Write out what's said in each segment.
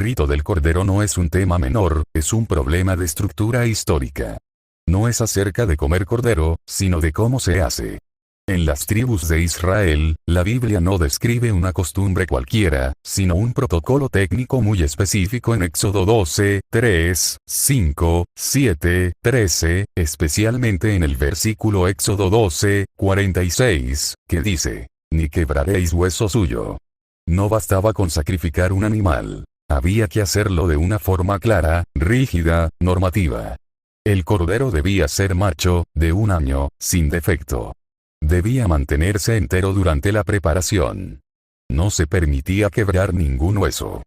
rito del Cordero no es un tema menor, es un problema de estructura histórica. No es acerca de comer cordero, sino de cómo se hace. En las tribus de Israel, la Biblia no describe una costumbre cualquiera, sino un protocolo técnico muy específico en Éxodo 12, 3, 5, 7, 13, especialmente en el versículo Éxodo 12, 46, que dice, «Ni quebraréis hueso suyo». No bastaba con sacrificar un animal. Había que hacerlo de una forma clara, rígida, normativa. El cordero debía ser macho, de 1 año, sin defecto. Debía mantenerse entero durante la preparación. No se permitía quebrar ningún hueso.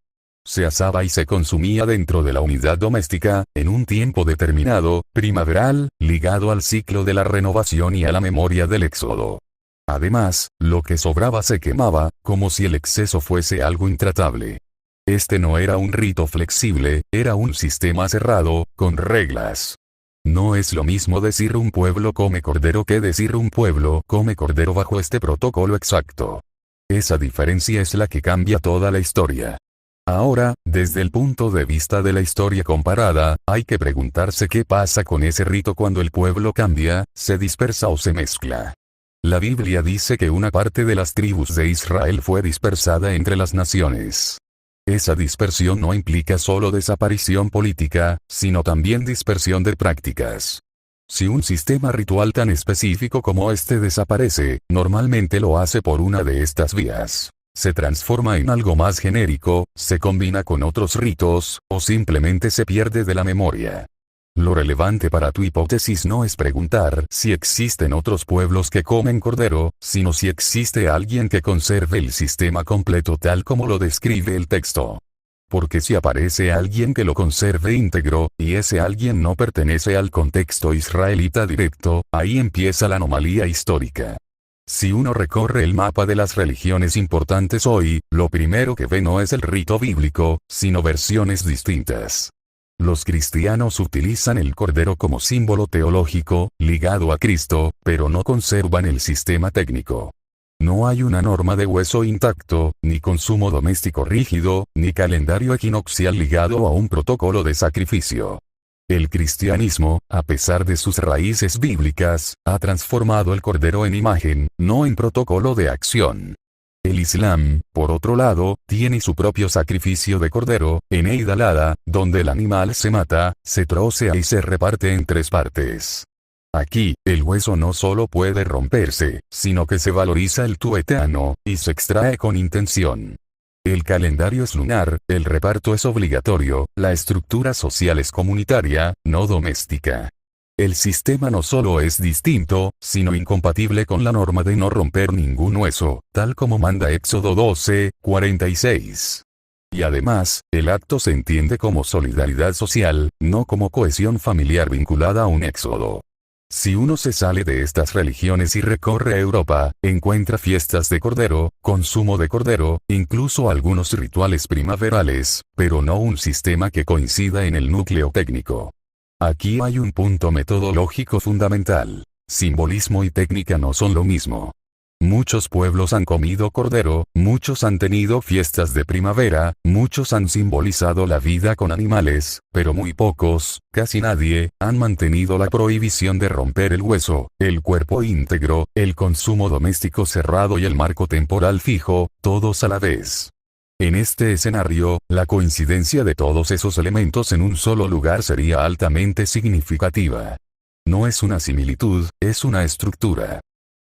Se asaba y se consumía dentro de la unidad doméstica, en un tiempo determinado, primaveral, ligado al ciclo de la renovación y a la memoria del Éxodo. Además, lo que sobraba se quemaba, como si el exceso fuese algo intratable. Este no era un rito flexible, era un sistema cerrado, con reglas. No es lo mismo decir un pueblo come cordero que decir un pueblo come cordero bajo este protocolo exacto. Esa diferencia es la que cambia toda la historia. Ahora, desde el punto de vista de la historia comparada, hay que preguntarse qué pasa con ese rito cuando el pueblo cambia, se dispersa o se mezcla. La Biblia dice que una parte de las tribus de Israel fue dispersada entre las naciones. Esa dispersión no implica solo desaparición política, sino también dispersión de prácticas. Si un sistema ritual tan específico como este desaparece, normalmente lo hace por una de estas vías. Se transforma en algo más genérico, se combina con otros ritos, o simplemente se pierde de la memoria. Lo relevante para tu hipótesis no es preguntar si existen otros pueblos que comen cordero, sino si existe alguien que conserve el sistema completo tal como lo describe el texto. Porque si aparece alguien que lo conserve íntegro, y ese alguien no pertenece al contexto israelita directo, ahí empieza la anomalía histórica. Si uno recorre el mapa de las religiones importantes hoy, lo primero que ve no es el rito bíblico, sino versiones distintas. Los cristianos utilizan el cordero como símbolo teológico, ligado a Cristo, pero no conservan el sistema técnico. No hay una norma de hueso intacto, ni consumo doméstico rígido, ni calendario equinoccial ligado a un protocolo de sacrificio. El cristianismo, a pesar de sus raíces bíblicas, ha transformado el cordero en imagen, no en protocolo de acción. El Islam, por otro lado, tiene su propio sacrificio de cordero, en Eid al-Adha, donde el animal se mata, se trocea y se reparte en 3 partes. Aquí, el hueso no solo puede romperse, sino que se valoriza el tuétano, y se extrae con intención. El calendario es lunar, el reparto es obligatorio, la estructura social es comunitaria, no doméstica. El sistema no solo es distinto, sino incompatible con la norma de no romper ningún hueso, tal como manda Éxodo 12, 46. Y además, el acto se entiende como solidaridad social, no como cohesión familiar vinculada a un éxodo. Si uno se sale de estas religiones y recorre Europa, encuentra fiestas de cordero, consumo de cordero, incluso algunos rituales primaverales, pero no un sistema que coincida en el núcleo técnico. Aquí hay un punto metodológico fundamental. Simbolismo y técnica no son lo mismo. Muchos pueblos han comido cordero, muchos han tenido fiestas de primavera, muchos han simbolizado la vida con animales, pero muy pocos, casi nadie, han mantenido la prohibición de romper el hueso, el cuerpo íntegro, el consumo doméstico cerrado y el marco temporal fijo, todos a la vez. En este escenario, la coincidencia de todos esos elementos en un solo lugar sería altamente significativa. No es una similitud, es una estructura.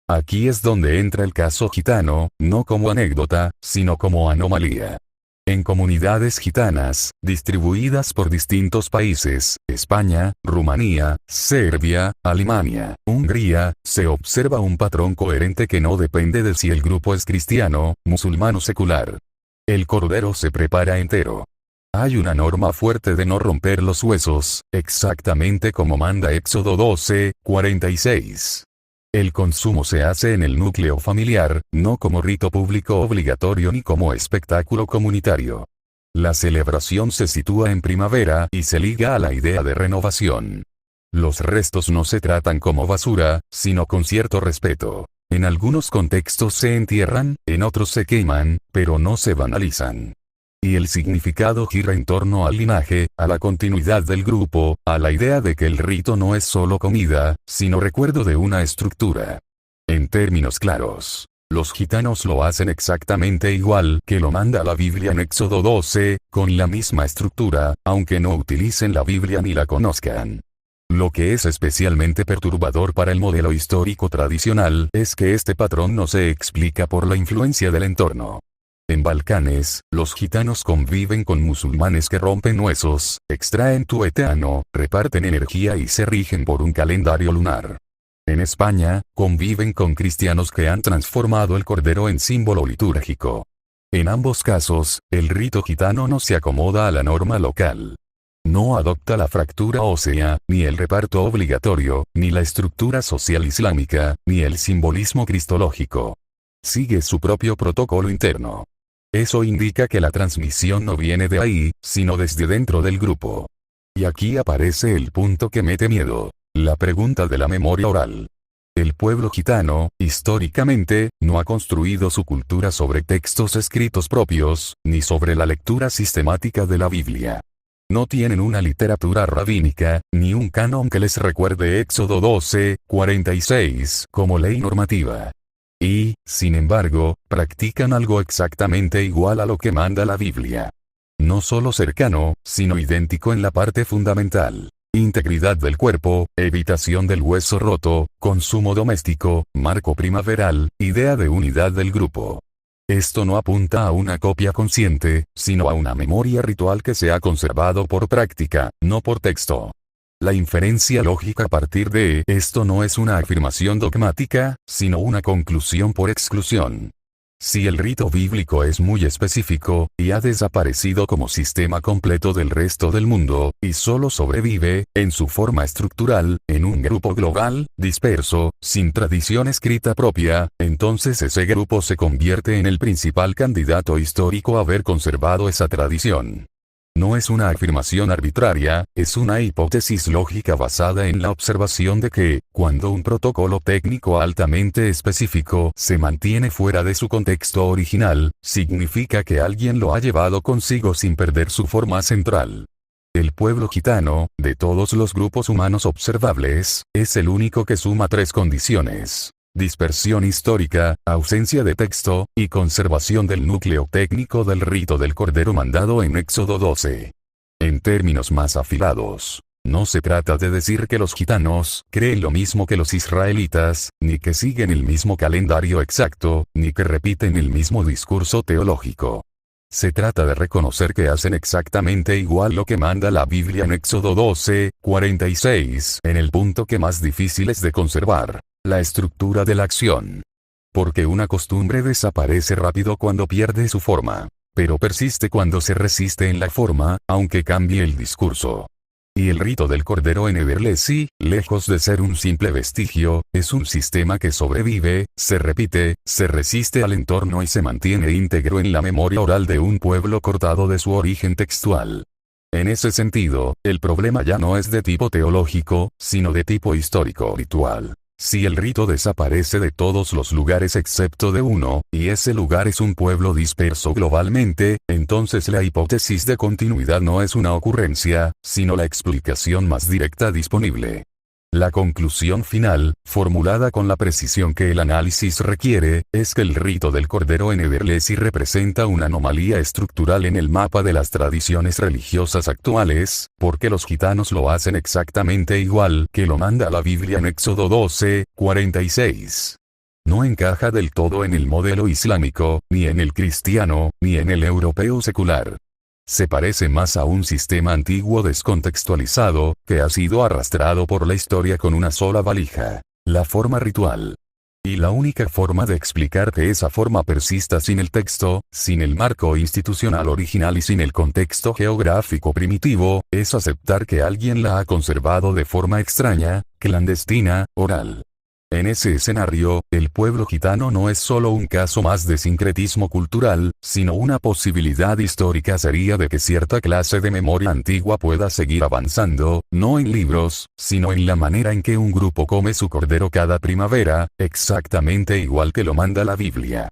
Aquí es donde entra el caso gitano, no como anécdota, sino como anomalía. En comunidades gitanas, distribuidas por distintos países, España, Rumanía, Serbia, Alemania, Hungría, se observa un patrón coherente que no depende de si el grupo es cristiano, musulmán o secular. El cordero se prepara entero. Hay una norma fuerte de no romper los huesos, exactamente como manda Éxodo 12, 46. El consumo se hace en el núcleo familiar, no como rito público obligatorio ni como espectáculo comunitario. La celebración se sitúa en primavera y se liga a la idea de renovación. Los restos no se tratan como basura, sino con cierto respeto. En algunos contextos se entierran, en otros se queman, pero no se banalizan. Y el significado gira en torno al linaje, a la continuidad del grupo, a la idea de que el rito no es solo comida, sino recuerdo de una estructura. En términos claros, los gitanos lo hacen exactamente igual que lo manda la Biblia en Éxodo 12, con la misma estructura, aunque no utilicen la Biblia ni la conozcan. Lo que es especialmente perturbador para el modelo histórico tradicional es que este patrón no se explica por la influencia del entorno. En Balcanes, los gitanos conviven con musulmanes que rompen huesos, extraen tuétano, reparten energía y se rigen por un calendario lunar. En España, conviven con cristianos que han transformado el cordero en símbolo litúrgico. En ambos casos, el rito gitano no se acomoda a la norma local. No adopta la fractura ósea, ni el reparto obligatorio, ni la estructura social islámica, ni el simbolismo cristológico. Sigue su propio protocolo interno. Eso indica que la transmisión no viene de ahí, sino desde dentro del grupo. Y aquí aparece el punto que mete miedo. La pregunta de la memoria oral. El pueblo gitano, históricamente, no ha construido su cultura sobre textos escritos propios, ni sobre la lectura sistemática de la Biblia. No tienen una literatura rabínica, ni un canon que les recuerde Éxodo 12, 46 como ley normativa. Y, sin embargo, practican algo exactamente igual a lo que manda la Biblia. No solo cercano, sino idéntico en la parte fundamental. Integridad del cuerpo, evitación del hueso roto, consumo doméstico, marco primaveral, idea de unidad del grupo. Esto no apunta a una copia consciente, sino a una memoria ritual que se ha conservado por práctica, no por texto. La inferencia lógica a partir de esto no es una afirmación dogmática, sino una conclusión por exclusión. Si el rito bíblico es muy específico, y ha desaparecido como sistema completo del resto del mundo, y solo sobrevive, en su forma estructural, en un grupo global, disperso, sin tradición escrita propia, entonces ese grupo se convierte en el principal candidato histórico a haber conservado esa tradición. No es una afirmación arbitraria, es una hipótesis lógica basada en la observación de que, cuando un protocolo técnico altamente específico se mantiene fuera de su contexto original, significa que alguien lo ha llevado consigo sin perder su forma central. El pueblo gitano, de todos los grupos humanos observables, es el único que suma tres condiciones: dispersión histórica, ausencia de texto, y conservación del núcleo técnico del rito del cordero mandado en Éxodo 12. En términos más afilados, no se trata de decir que los gitanos creen lo mismo que los israelitas, ni que siguen el mismo calendario exacto, ni que repiten el mismo discurso teológico. Se trata de reconocer que hacen exactamente igual lo que manda la Biblia en Éxodo 12, 46, en el punto que más difícil es de conservar: la estructura de la acción. Porque una costumbre desaparece rápido cuando pierde su forma, pero persiste cuando se resiste en la forma, aunque cambie el discurso. Y el rito del cordero en Eberlesi, lejos de ser un simple vestigio, es un sistema que sobrevive, se repite, se resiste al entorno y se mantiene íntegro en la memoria oral de un pueblo cortado de su origen textual. En ese sentido, el problema ya no es de tipo teológico, sino de tipo histórico-ritual. Si el rito desaparece de todos los lugares excepto de uno, y ese lugar es un pueblo disperso globalmente, entonces la hipótesis de continuidad no es una ocurrencia, sino la explicación más directa disponible. La conclusión final, formulada con la precisión que el análisis requiere, es que el rito del cordero en Eberlesi representa una anomalía estructural en el mapa de las tradiciones religiosas actuales, porque los gitanos lo hacen exactamente igual que lo manda la Biblia en Éxodo 12, 46. No encaja del todo en el modelo islámico, ni en el cristiano, ni en el europeo secular. Se parece más a un sistema antiguo descontextualizado, que ha sido arrastrado por la historia con una sola valija: la forma ritual. Y la única forma de explicar que esa forma persista sin el texto, sin el marco institucional original y sin el contexto geográfico primitivo, es aceptar que alguien la ha conservado de forma extraña, clandestina, oral. En ese escenario, el pueblo gitano no es solo un caso más de sincretismo cultural, sino una posibilidad histórica seria de que cierta clase de memoria antigua pueda seguir avanzando, no en libros, sino en la manera en que un grupo come su cordero cada primavera, exactamente igual que lo manda la Biblia.